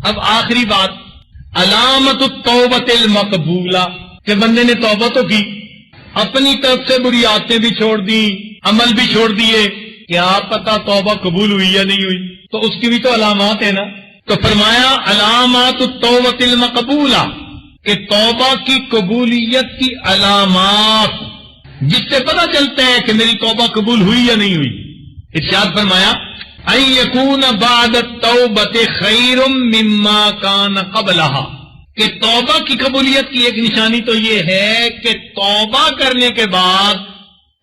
اب آخری بات، علامت التوبۃ المقبولہ، کہ بندے نے توبہ تو کی، اپنی طرف سے بری عادتیں بھی چھوڑ دی، عمل بھی چھوڑ دیے، کیا پتہ توبہ قبول ہوئی یا نہیں ہوئی، تو اس کی بھی تو علامات ہیں نا۔ تو فرمایا علامات التوبۃ المقبولہ، کہ توبہ کی قبولیت کی علامات، جس سے پتہ چلتا ہے کہ میری توبہ قبول ہوئی یا نہیں ہوئی۔ ارشاد فرمایا ان یکون بعد التوبۃ خیر مما کان قبلہا، کہ توبہ کی قبولیت کی ایک نشانی تو یہ ہے کہ توبہ کرنے کے بعد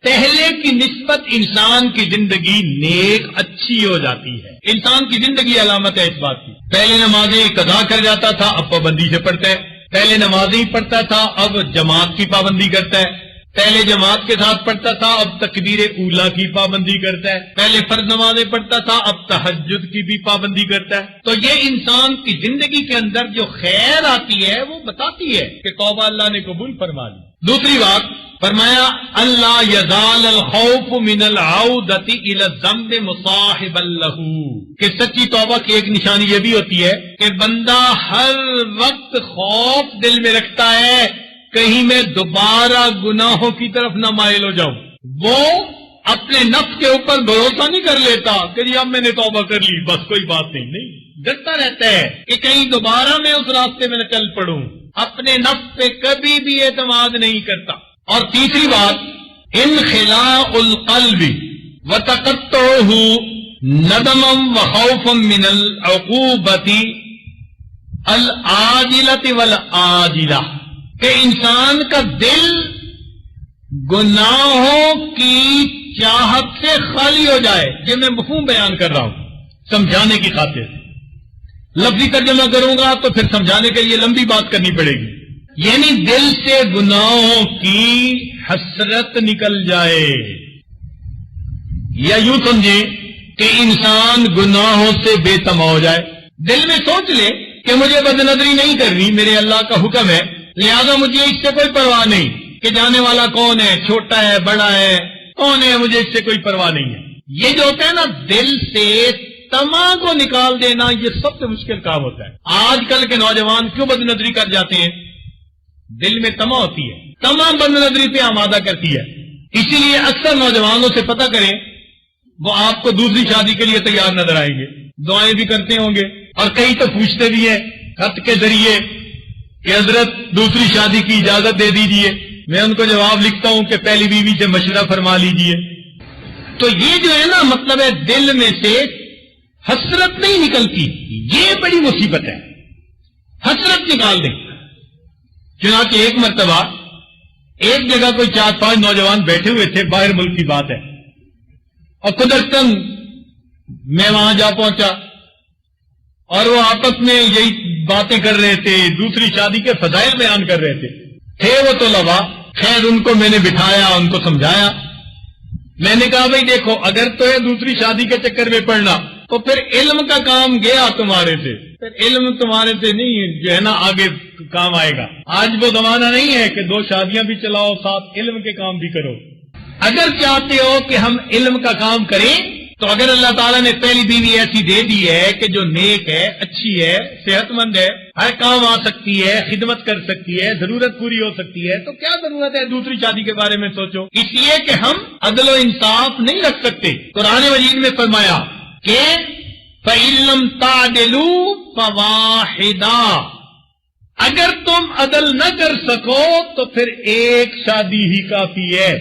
پہلے کی نسبت انسان کی زندگی نیک اچھی ہو جاتی ہے۔ انسان کی زندگی علامت ہے اس بات کی، پہلے نمازیں قضا کر جاتا تھا، اب پابندی سے پڑھتا ہے، پہلے نمازیں پڑھتا تھا، اب جماعت کی پابندی کرتا ہے، پہلے جماعت کے ساتھ پڑھتا تھا، اب تکبیر اولا کی پابندی کرتا ہے، پہلے فرض نمازیں پڑھتا تھا، اب تہجد کی بھی پابندی کرتا ہے۔ تو یہ انسان کی زندگی کے اندر جو خیر آتی ہے وہ بتاتی ہے کہ توبہ اللہ نے قبول فرما لی۔ دوسری بات فرمایا اللہ یزال الخوف من العودۃ الی الذنب مصاحبا لہ، کہ سچی توبہ کی ایک نشانی یہ بھی ہوتی ہے کہ بندہ ہر وقت خوف دل میں رکھتا ہے کہیں میں دوبارہ گناہوں کی طرف نہ مائل ہو جاؤں۔ وہ اپنے نفس کے اوپر بھروسہ نہیں کر لیتا کہ جی اب میں نے توبہ کر لی بس کوئی بات نہیں، ڈرتا رہتا ہے کہ کہیں دوبارہ میں اس راستے میں نہ چل پڑوں، اپنے نفس پہ کبھی بھی اعتماد نہیں کرتا۔ اور تیسری بات انخلاء القلب وتقطعہ ندما وخوفا من العقوبۃ العاجلۃ والآجلہ، کہ انسان کا دل گناہوں کی چاہت سے خالی ہو جائے۔ یہ میں مفہوم بیان کر رہا ہوں سمجھانے کی خاطر، لفظی ترجمہ کروں گا تو پھر سمجھانے کے لیے لمبی بات کرنی پڑے گی۔ یعنی دل سے گناہوں کی حسرت نکل جائے، یا یوں سمجھیں کہ انسان گناہوں سے بے تما ہو جائے، دل میں سوچ لے کہ مجھے بدنظری نہیں کرنی، میرے اللہ کا حکم ہے، لہذا مجھے اس سے کوئی پرواہ نہیں کہ جانے والا کون ہے، چھوٹا ہے بڑا ہے کون ہے، مجھے اس سے کوئی پرواہ نہیں ہے۔ یہ جو ہوتا ہے نا دل سے تما کو نکال دینا، یہ سب سے مشکل کام ہوتا ہے۔ آج کل کے نوجوان کیوں بدنظری کر جاتے ہیں؟ دل میں تما ہوتی ہے، تما بدنظری پہ آمادہ کرتی ہے۔ اسی لیے اکثر نوجوانوں سے پتہ کریں، وہ آپ کو دوسری شادی کے لیے تیار نظر آئیں گے، دعائیں بھی کرتے ہوں گے، اور کئی تو پوچھتے بھی ہیں خط کے ذریعے کہ حضرت دوسری شادی کی اجازت دے دیجئے۔ میں ان کو جواب لکھتا ہوں کہ پہلی بیوی سے مشورہ فرما لیجئے۔ تو یہ جو ہے نا مطلب ہے دل میں سے حسرت نہیں نکلتی، یہ بڑی مصیبت ہے، حسرت نکال دیں۔ چنانچہ ایک مرتبہ ایک جگہ کوئی 4-5 نوجوان بیٹھے ہوئے تھے، باہر ملک کی بات ہے، اور قدرتاً میں وہاں جا پہنچا اور وہ آپس میں یہی باتیں کر رہے تھے، دوسری شادی کے فضائل بیان کر رہے تھے وہ طلباء۔ خیر ان کو میں نے بٹھایا، ان کو سمجھایا، میں نے کہا بھائی دیکھو اگر تو ہے دوسری شادی کے چکر میں پڑنا تو پھر علم کا کام گیا تمہارے سے، پھر علم تمہارے سے نہیں جو ہے نا آگے کام آئے گا۔ آج وہ زمانہ نہیں ہے کہ 2 شادیاں بھی چلاؤ ساتھ علم کے کام بھی کرو۔ اگر چاہتے ہو کہ ہم علم کا کام کریں تو اگر اللہ تعالیٰ نے پہلی بیوی ایسی دے دی ہے کہ جو نیک ہے، اچھی ہے، صحت مند ہے، ہر کام آ سکتی ہے، خدمت کر سکتی ہے، ضرورت پوری ہو سکتی ہے، تو کیا ضرورت ہے دوسری شادی کے بارے میں سوچو؟ اس لیے کہ ہم عدل و انصاف نہیں رکھ سکتے۔ قرآن مجید میں فرمایا کہ فَإِن لَّمْ تَعْدِلُوا فَوَاحِدًا، اگر تم عدل نہ کر سکو تو پھر ایک شادی ہی کافی ہے۔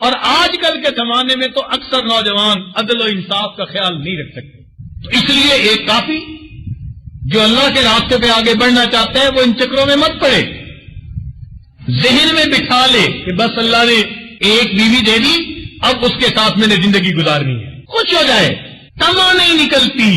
اور آج کل کے زمانے میں تو اکثر نوجوان عدل و انصاف کا خیال نہیں رکھ سکتے، تو اس لیے ایک کافی، جو اللہ کے راستے پہ آگے بڑھنا چاہتا ہے وہ ان چکروں میں مت پڑے، ذہن میں بٹھا لے کہ بس اللہ نے ایک بیوی دے دی، اب اس کے ساتھ میں نے زندگی گزارنی ہے، کچھ ہو جائے، تما نہیں نکلتی،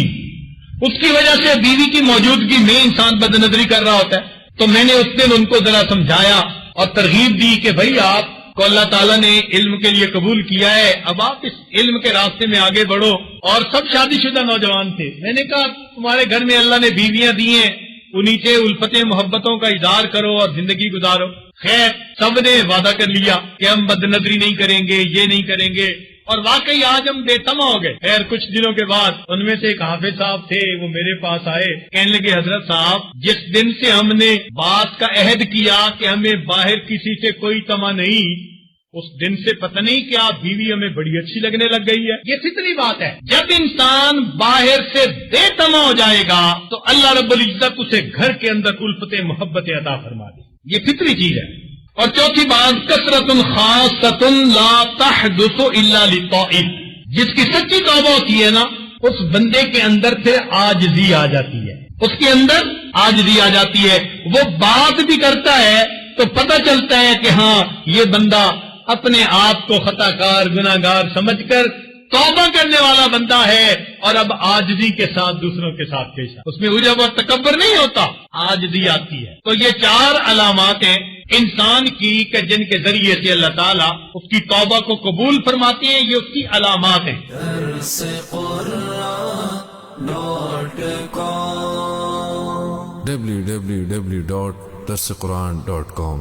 اس کی وجہ سے بیوی کی موجودگی میں انسان بدنظری کر رہا ہوتا ہے۔ تو میں نے اس دن ان کو ذرا سمجھایا اور ترغیب دی کہ بھائی آپ کو اللہ تعالیٰ نے علم کے لیے قبول کیا ہے، اب آپ اس علم کے راستے میں آگے بڑھو۔ اور سب شادی شدہ نوجوان تھے، میں نے کہا تمہارے گھر میں اللہ نے بیویاں دی ہیں، انہی سے الفتیں محبتوں کا اظہار کرو اور زندگی گزارو۔ خیر سب نے وعدہ کر لیا کہ ہم بدنظری نہیں کریں گے، یہ نہیں کریں گے، اور واقعی آج ہم بے تما ہو گئے. خیر کچھ دنوں کے بعد ان میں سے ایک حافظ صاحب تھے، وہ میرے پاس آئے، کہنے لگے حضرت صاحب جس دن سے ہم نے بات کا عہد کیا کہ ہمیں باہر کسی سے کوئی تما نہیں، اس دن سے پتہ نہیں کیا بیوی ہمیں بڑی اچھی لگنے لگ گئی ہے. یہ فطری بات ہے. جب انسان باہر سے بے تما ہو جائے گا تو اللہ رب العزت اسے گھر کے اندر الفت محبت عطا فرما دے. یہ فطری چیز ہے. اور چوتھی بات کثرت خاصۃ لا تحدث الا للطائف. جس کی سچی توبہ ہوتی ہے نا اس بندے کے اندر پھر عاجزی آ جاتی ہے، اس کے اندر عاجزی آ جاتی ہے. وہ بات بھی کرتا ہے تو پتہ چلتا ہے کہ ہاں یہ بندہ اپنے آپ کو خطا کار گناہگار سمجھ کر توبہ کرنے والا بندہ ہے اور اب عاجزی کے ساتھ دوسروں کے ساتھ پیش ہے. اس میں عجب اور تکبر نہیں ہوتا، عاجزی آتی ہے. تو یہ 4 علامات ہیں انسان کی کہ جن کے ذریعے سے اللہ تعالیٰ اس کی توبہ کو قبول فرماتے ہیں. یہ اس کی علامات ہیں. www.darsequran.com